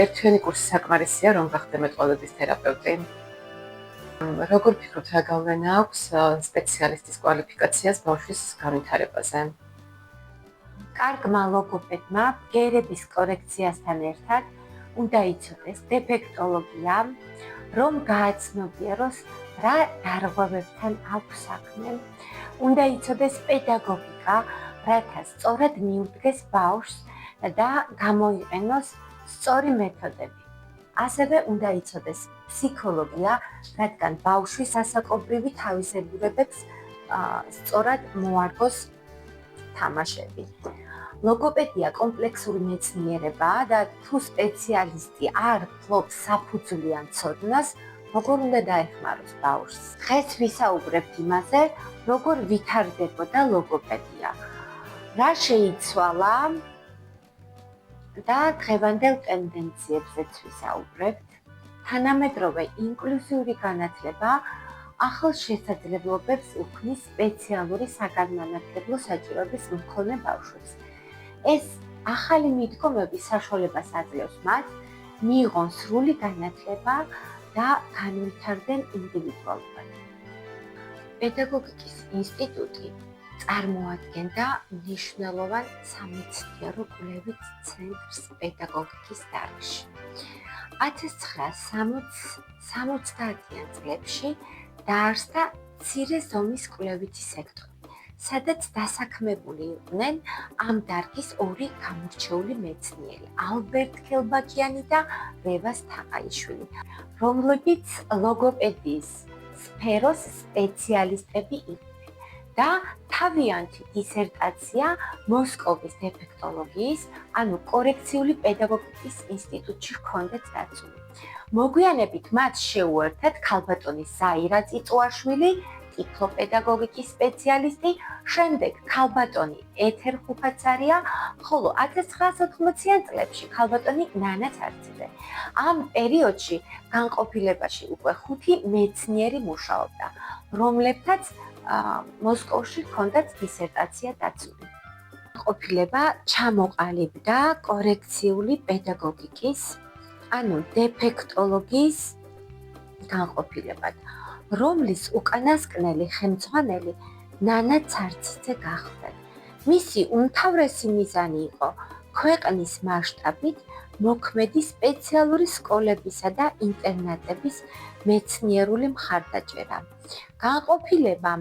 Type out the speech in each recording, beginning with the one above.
ერთიანი კურსი საკმარისია, რომ გახდე მეტყველების თერაპევტი. როგორ ფიქრობთ, რა გავლენა აქვს სპეციალისტის კვალიფიკაციას ბავშვის განვითარებაზე? კარგმა ლოგოპედმა ბგერების კორექციასთან ერთად უნდა იცოდეს დეფექტოლოგია, რომ გააცნობიეროს რა დარღვევებთან აქვს საქმე. უნდა იცოდეს პედაგოგიკა, რათა სწორად მიუდგეს ბავშვს და გამოიყენოს სწორი მეთოდები. ასევე უნდა იცოდეს ფსიქოლოგია, რადგან ბავშვის ასაკობრივი თავისებურებებს სწორად მოარგოს თამაშები. ლოგოპედია კომპლექსური მეცნიერებაა და თუ სპეციალისტი არ ფლობს საფუძვლიან ცოდნას, როგორ უნდა დაეხმაროს ბავშვს. დღეს ვისაუბრებთ იმაზე, როგორ ვითარდებოდა ლოგოპედია. რა შეიცვალა და დღევანდელ ტენდენციებზეც ვისაუბრებთ. თანამედროვე ინკლუზიური განათლება ახალ შესაძლებლობებს უქმნის სპეციალური საგანმანათლებლო საჭიროების მქონე ბავშვებს. ეს ახალი მიდგომები საშუალებას აძლევს მათ მიიღონ სრული განათლება და განვითარდნენ ინდივიდუალურად. პედაგოგიკის ინსტიტუტი წარმოადგენდა მნიშვნელოვან სამეცნიერო კვლევით ცენტრს პედაგოგიკის დარგში. 1960-იან წლებში დაარსდა მცირე ზომის კვლევითი სექტორი, სადაც დასაქმებული იყვნენ ამ დარგის ორი გამორჩეული მეცნიერი, ალბერტ ქელბაქიანი და რევაზ თაყაიშვილი, რომლებიც ლოგოპედიის სფეროს სპეციალისტები იყვნენ და თავიანთი დისერტაცია მოსკოვის დეფექტოლოგიის, ანუ კორექციული პედაგოგიკის ინსტიტუტში ჰქონდათ დაცული. მოგვიანებით მათ შეუერთდათ ქალბატონი ზაირა წიწუაშვილი, ტიფლოპედაგოგიკის სპეციალისტი, შემდეგ ქალბატონი ეთერ ხუფაცარია, ხოლო 1980-იან წლებში ქალბატონი ნანა ცარცილე. ამ პერიოდში განყოფილებაში უკვე 5 მეცნიერი მუშაობდა, რომლებთაც მოსკოვში ჰქონდათ დისერტაცია დაცული. განყოფილება ჩამოყალიბდა კორექციული პედაგოგიკის, ანუ დეფექტოლოგიის განყოფილებად, რომლის უკანასკნელი ხელმძღვანელი ნანა ცარციძე გახლდათ. მისი უმთავრესი მიზანი იყო ქვეყნის მასშტაბით მოქმედი სპეციალური სკოლებისა და ინტერნატების მეცნიერული მხარდაჭერა. განყოფილებამ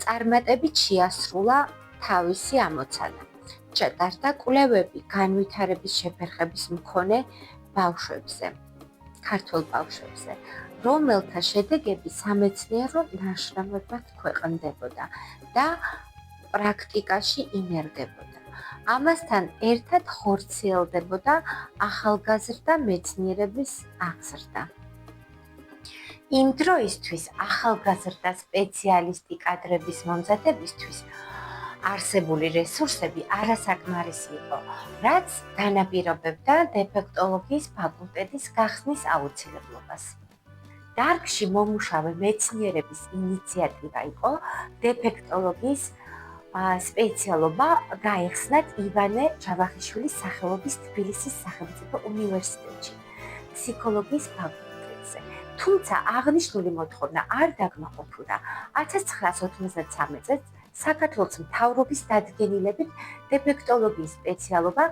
წარმატებით შეასრულა თავისი ამოცანა. ჩატარდა კვლევები განვითარების შეფერხების მქონე ბავშვებზე, ქართველ ბავშვებზე, რომელთა შედეგები სამეცნიერო ნაშრომებად ქვეყნდებოდა და პრაქტიკაში იმერდებოდა. ამასთან ერთად ხორციელდებოდა ახალგაზრდა მეცნიერების აღზრდა. იმ დროისთვის ახალგაზრდა სპეციალისტი კადრების მომზადებისთვის არსებული რესურსები არასაკმარისი იყო, რაც განაპირობებდა დეფექტოლოგიის ფაკულტეტის გახსნის აუცილებლობას. დარგში მომუშავე მეცნიერების ინიციატივა იყო დეფექტოლოგიის სპეციალობა გაეხსნათ ივანე ჯავახიშვილის სახელობის თბილისის სახელმწიფო უნივერსიტეტში, ფსიქოლოგიის ფაკულტეტზე. თუმცა აღნიშნული მოთხოვნა არ დაკმაყოფილდა. 1993 წელს საქართველოს მთავრობის დადგენილებით დეფექტოლოგიის სპეციალობა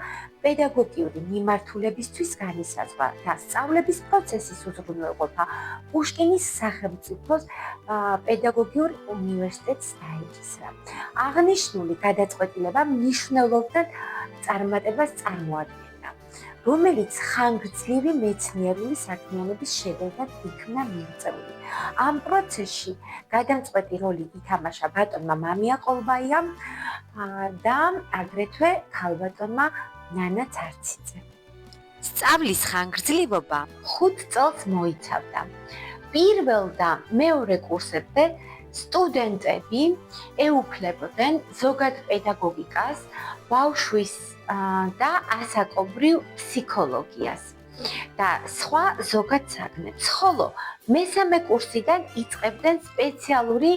პედაგოგიური მიმართულებისთვის განისაზღვრა და სწავლების პროცესის უზრუნველყოფა პუშკინის სახელმწიფო პედაგოგიურ უნივერსიტეტს დაეკისრა. აღნიშნული გადაწყვეტილება მნიშვნელოვან წარმატებას წარმოადგენდა, რომელიც ხანგრძლივი მეცნიერული საქმიანობის შედეგად იქნა მიღწეული. ამ პროცესში გადამწყვეტი როლი ითამაშა ბატონმა მამია ყოლბაიამ და აგრეთვე ქალბატონმა ნანა ცარციძემ. სწავლის ხანგრძლივობა 5 წელს მოიცავდა. პირველ და მეორე კურსებზე სტუდენტები ეუფლებოდნენ ზოგად პედაგოგიკას, ბავშვის და ასაკობრივ ფსიქოლოგიას და სხვა ზოგად საგნებს, ხოლო მესამე კურსიდან იწყებდნენ სპეციალური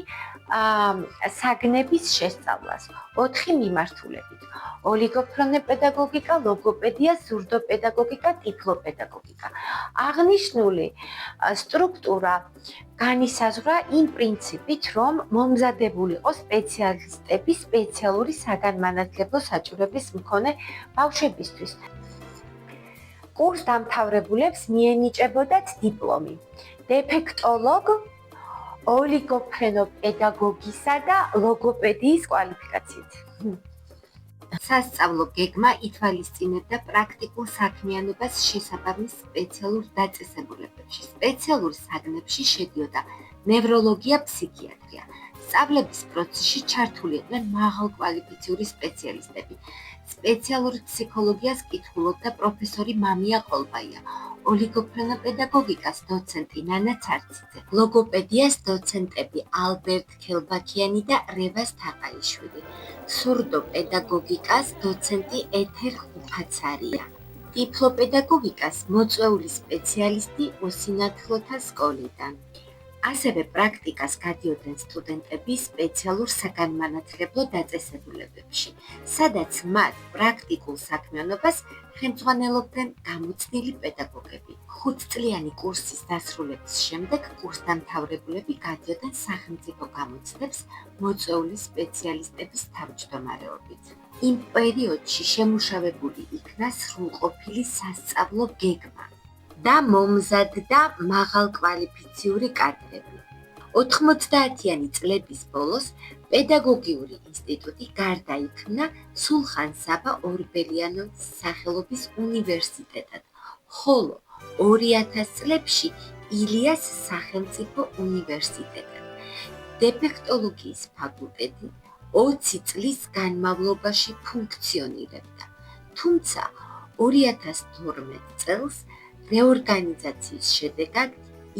საგნების შესწავლას 4 მიმართულებით: ოლიგოფრონე პედაგოგიკა, ლოგოპედია, ზურდოპედაგოგიკა, ტიფლოპედაგოგიკა. აღნიშნული სტრუქტურა განისაზღვრა იმ პრინციპით, რომ მომზადებული იყო სპეციალისტების სპეციალური საგანმანათლებლო საჭიროების მქონე ბავშვებისთვის. კურსდამთავრებულებს მიენიჭებოდათ დიპლომი დეფექტოლოგ, ოლიგოფრენოპედაგოგისა და ლოგოპედიის კვალიფიკაციით. სასწავლო გეგმა ითვალისწინებდა პრაქტიკულ საქმიანობას შესაბამის სპეციალურ დაწესებულებებში. სპეციალურ საგნებში შედიოდა ნევროლოგია, ფსიქიატრია. სწავლების პროცესში ჩართული იყვნენ მაღალკვალიფიციური სპეციალისტები. სპეციალურ ფსიქოლოგიას კითხულობდა პროფესორი მამია ყოლბაია, ოლიგოფრენოპედაგოგიკას დოცენტი ნანა ცარციძე, ლოგოპედიას დოცენტები ალბერტ ქელბაქიანი და რევაზ თაყაიშვილი, სურდოპედაგოგიკას დოცენტი ეთერ ხუფაცარია, ტიფლოპედაგოგიკას მოწვეული სპეციალისტი ოსინათლოთა სკოლიდან. ასევე პრაქტიკას გადიოდნენ სტუდენტები სპეციალურ საგანმანათლებლო დაწესებულებებში, სადაც მათ პრაქტიკულ საქმიანობას ხელმძღვანელობდნენ გამოცდილი პედაგოგები. 5-წლიანი კურსის დასრულების შემდეგ კურსდამთავრებულები გადიოდნენ სახელმწიფო გამოცდებს მოწვეული სპეციალისტების თავმჯდომარეობით. იმ პერიოდში შემუშავებული იქნა სრულყოფილი სასწავლო გეგმა და მომზადდა მაღალკვალიფიციური კადრები. 90-იანი წლების ბოლოს პედაგოგიური ინსტიტუტი გარდაიქმნა სულხან-საბა ორბელიანის სახელობის უნივერსიტეტად, ხოლო 2000 წლებში ილიას სახელმწიფო უნივერსიტეტად. დეფექტოლოგიის ფაკულტეტი 20 წლის განმავლობაში ფუნქციონირებდა, თუმცა 2012 წელს რეორგანიზაციის შედეგად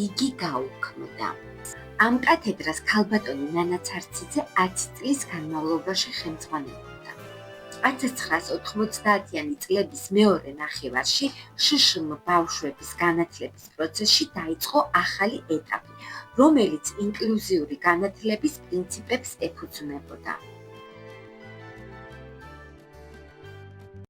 იგი გაუქმდა. ამ კათედრას ქალბატონი ნანა ცარციძე 10 წლის განმავლობაში ხელმძღვანელობდა. 1990-იანი წლების მეორე ნახევარში შშმ ბავშვების განათლების პროცესში დაიწყო ახალი ეტაპი, რომელიც ინკლუზიური განათლების პრინციპებს ეფუძნებოდა.